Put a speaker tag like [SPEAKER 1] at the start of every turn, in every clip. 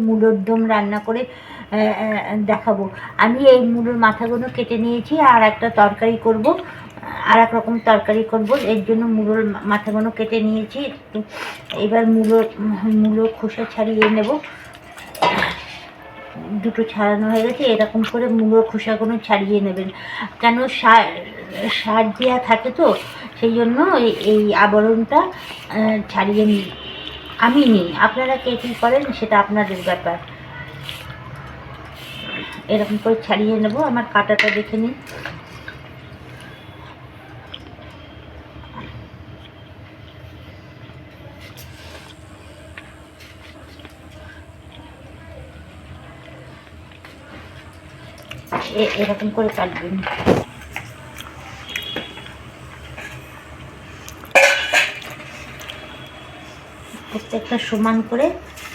[SPEAKER 1] মূলোর দম রান্না করে দেখাবো। আমি এই মূলোর মাথাগুলো কেটে নিয়েছি, আর একটা তরকারি করব, আর এক রকম তরকারি করব, এর জন্য মূলোর মাথাগুলো কেটে নিয়েছি। তো এবার মূলো খোসা ছাড়িয়ে নেব। দুটো ছাড়ানো হয়ে গেছে, এরকম করে মূলোর খোসাগুলো ছাড়িয়ে নেবেন, কেন সার দেওয়া থাকে তো, সেই জন্য এই আবরণটা ছাড়িয়ে আমি নিই। আপনারা কে কী করেন সেটা আপনাদের ব্যাপার। এরকম করে ছাড়িয়ে নেব। আমার কাঁটাটা দেখে নিন। এরকম করে কাটবেন। প্রত্যেকটা সমান করে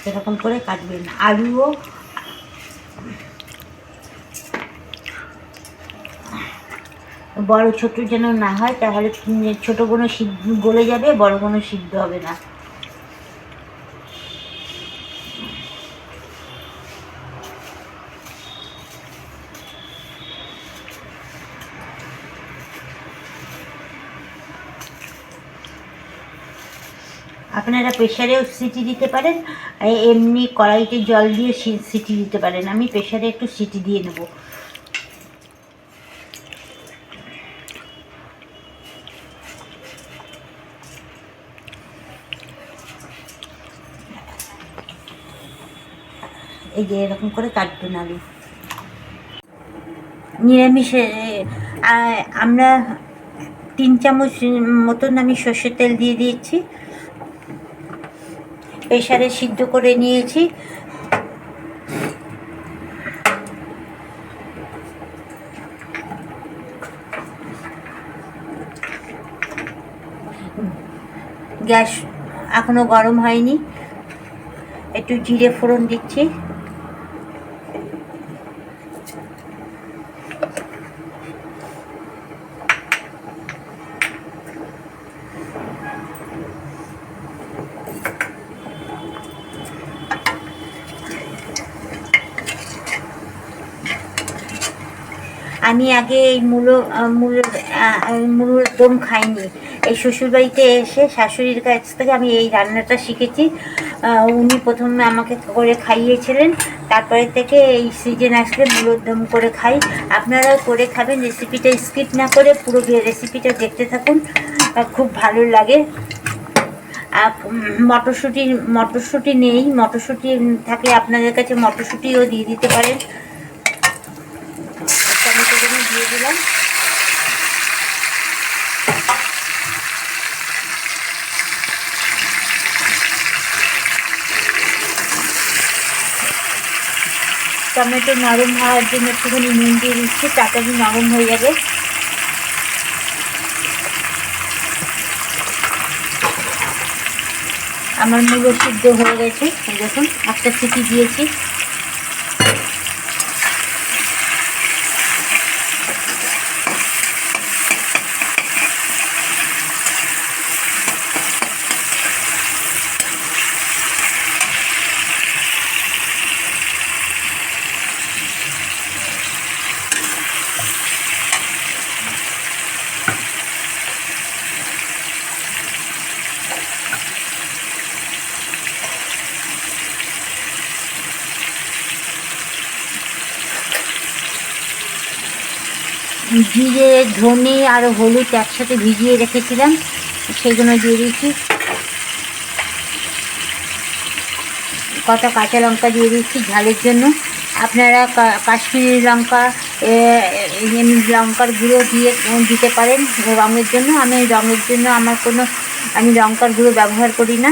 [SPEAKER 1] এরকম করে কাটবেন। আলুও বড় ছোট যেন না হয়, তাহলে ছোটোগুলো গলে যাবে, বড়গুলো সিদ্ধ হবে না। আপনারা প্রেশারেও সিটি দিতে পারেন, এমনি কড়াইতে জল দিয়ে সিটি দিতে পারেন। আমি প্রেশারে একটু সিটি দিয়ে নেব। এই যে এরকম করে কাটবেন আলু। নিরামিষে আমরা 3 চামচ মতন আমি সর্ষের তেল দিয়ে দিয়েছি। প্রেশারে সিদ্ধ করে নিয়েছি। গ্যাস এখনো গরম হয়নি, একটু জিরে ফোড়ন দিচ্ছি। আমি আগে এই মূলোর দম খাইনি। এই শ্বশুরবাড়িতে এসে শাশুড়ির কাছ থেকে আমি এই রান্নাটা শিখেছি। উনি প্রথমে আমাকে করে খাইয়েছিলেন, তারপরে থেকে এই সিজন আসলে মূলোর দম করে খাই। আপনারাও করে খাবেন। রেসিপিটা স্কিপ না করে পুরো রেসিপিটা দেখতে থাকুন, খুব ভালো লাগে। মটরশুঁটি নেই, মটরশুঁটি থাকলে আপনাদের কাছে মটরশুঁটিও দিয়ে দিতে পারেন। টমেটোগুলো দিয়ে দিলাম। টমেটো নরম হওয়ার জন্য একটুখানি নুন দিয়ে দিচ্ছি, তাড়াতাড়ি নরম হয়ে যাবে। আমার মূলো সিদ্ধ হয়ে গেছে, দেখুন একটা সিটি দিয়েছি। জিরে, ধনে আর হলুদ একসাথে ভিজিয়ে রেখেছিলাম, সেগুলো দিয়ে দিচ্ছি। কটা কাঁচা লঙ্কা দিয়ে দিচ্ছি ঝালের জন্য। আপনারা কাশ্মীরি লঙ্কা, লঙ্কার গুঁড়ো দিতে পারেন রঙের জন্য। আমি রঙের জন্য আমি লঙ্কার গুঁড়ো ব্যবহার করি না।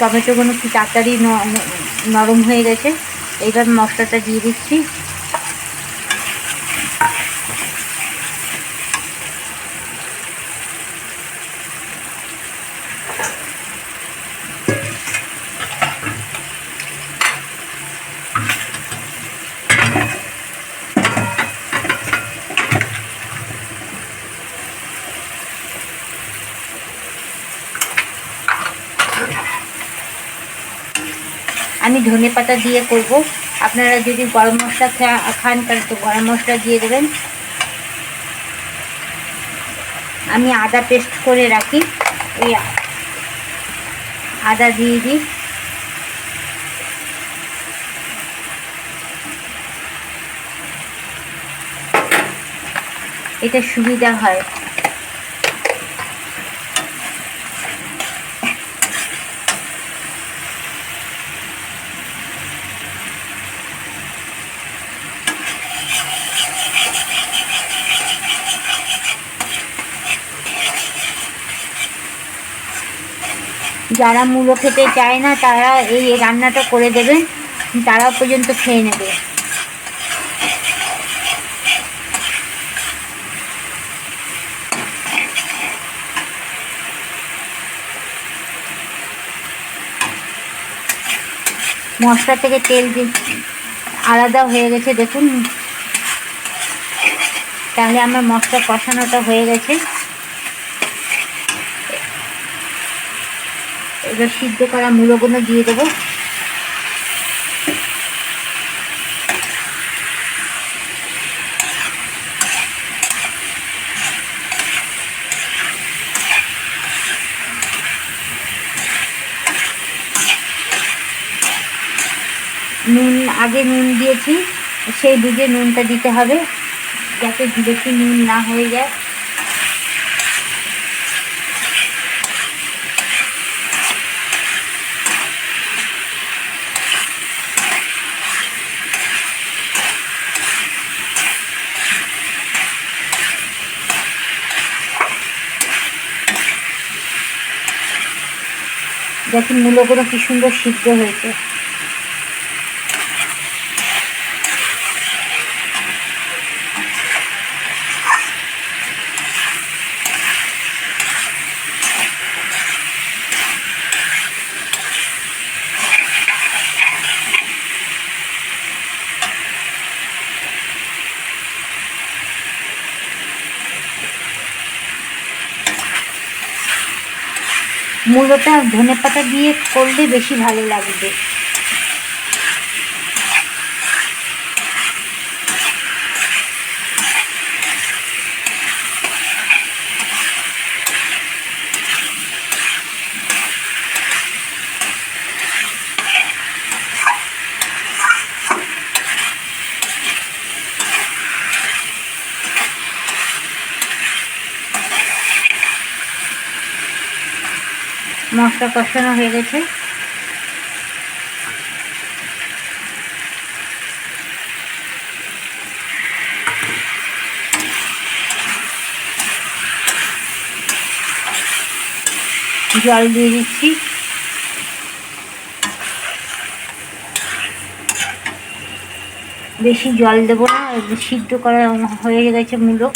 [SPEAKER 1] টমেটোগুলো কি তাড়াতাড়ি নরম হয়ে গেছে। এইবার মশলাটা দিয়ে দিচ্ছি। আমি ধনেপাতা দিয়ে করব। আপনারা যদি গরম মশলা খান তাহলে তো গরম মশলা দিয়ে দেবেন। আমি আদা পেস্ট করে রাখি, ওই আদা দিয়ে দিই। এটা সুবিধা হয়। যারা মূলো খেতে চায় না তারা এই রান্নাটা করে দেবেন, তারা পর্যন্ত খেয়ে নেবে। মশলা থেকে তেল আলাদা হয়ে গেছে দেখুন, তাহলে আমার মশলা কষানোটা হয়ে গেছে। এবার সিদ্ধ করা মূলোগুলো দিয়ে দেবো। নুন আগে নুন দিয়েছি, সেই বুঝে নুনটা দিতে হবে যাতে বেশি নুন না হয়ে যায়। দেখুন মূলোগুলো কি সুন্দর সিদ্ধ হয়েছে। মূলোটা ধনেপাতা দিয়ে করলে বেশি ভালো লাগবে। মশলা কষানো হয়ে গেছে। জল দিয়ে দিচ্ছি। বেশি জল দেবো না, সিদ্ধ করা হয়ে গেছে মূলো।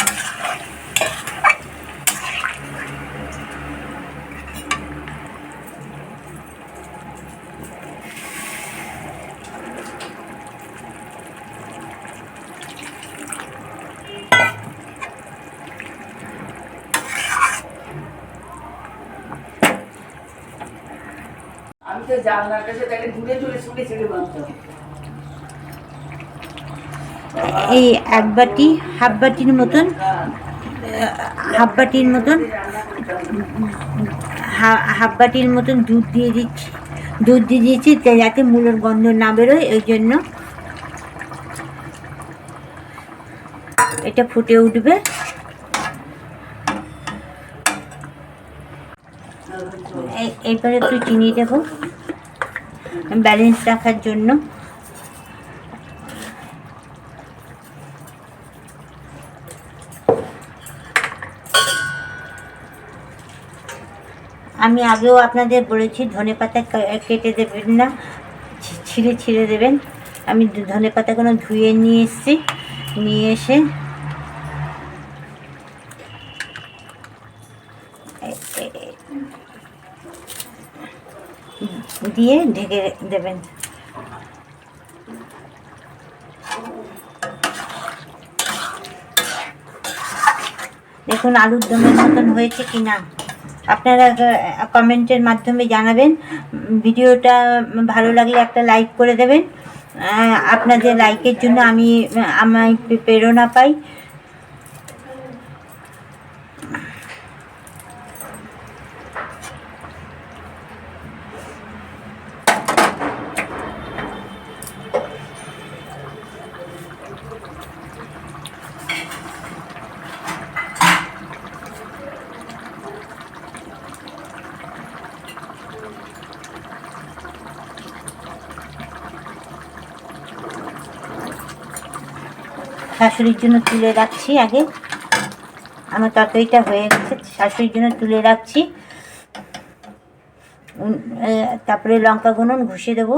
[SPEAKER 2] আমি তো জানলার কাছে তাকে দূরে দূরে শুনে ছেড়ে বলতাম।
[SPEAKER 1] এই এক বাটি হাফ বাটির মতন হাফ বাটির মতন দুধ দিয়ে দিয়েছি যাতে মূলোর গন্ধ না বেরোয়, ওই জন্য। এটা ফুটে উঠবে। এরপরে একটু চিনি দেবো ব্যালেন্স রাখার জন্য। আমি আগেও আপনাদের বলেছি ধনেপাতা কেটে দেবেন না, ছিঁড়ে দেবেন। আমি ধনেপাতাগুলো ধুয়ে নিয়ে এসেছি, নিয়ে এসে দিয়ে ঢেকে দেবেন। দেখুন আলুর দমের মতন হয়েছে কি না। আপনারা কমেন্টের মাধ্যমে জানাবেন। ভিডিওটা ভালো লাগলে একটা লাইক করে দেবেন। আপনাদের লাইকের জন্য আমি প্রেরণা পাই। শাশুড়ির জন্য তুলে রাখছি। আগে আমার তরকারিটা হয়ে গেছে, শাশুড়ির জন্য তুলে রাখছি। তারপরে লঙ্কা গুঁড়ো ঘষে দেবো।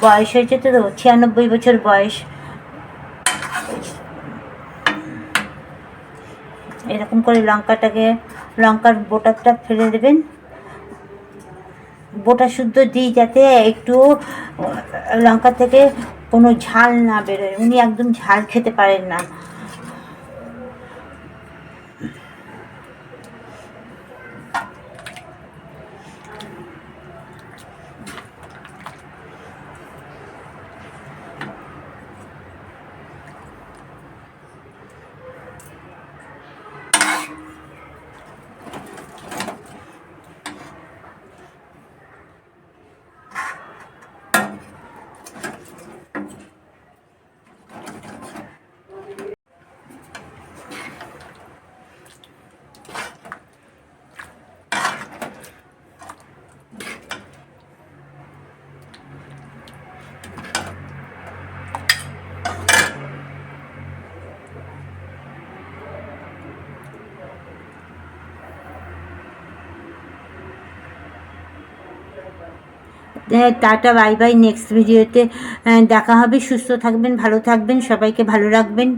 [SPEAKER 1] বয়স হয়েছে তো 96 বছর বয়স। এরকম করে লঙ্কার বোটাটা ফেলে দেবেন। বোটা শুদ্ধ দিই যাতে একটু লঙ্কা থেকে কোনো ঝাল না বেরোয়। উনি একদম ঝাল খেতে পারেন না। Tata, bye bye. নেক্সট ভিডিওতে দেখা হবে। সুস্থ থাকবেন, ভালো থাকবেন, সবাইকে ভালো রাখবেন।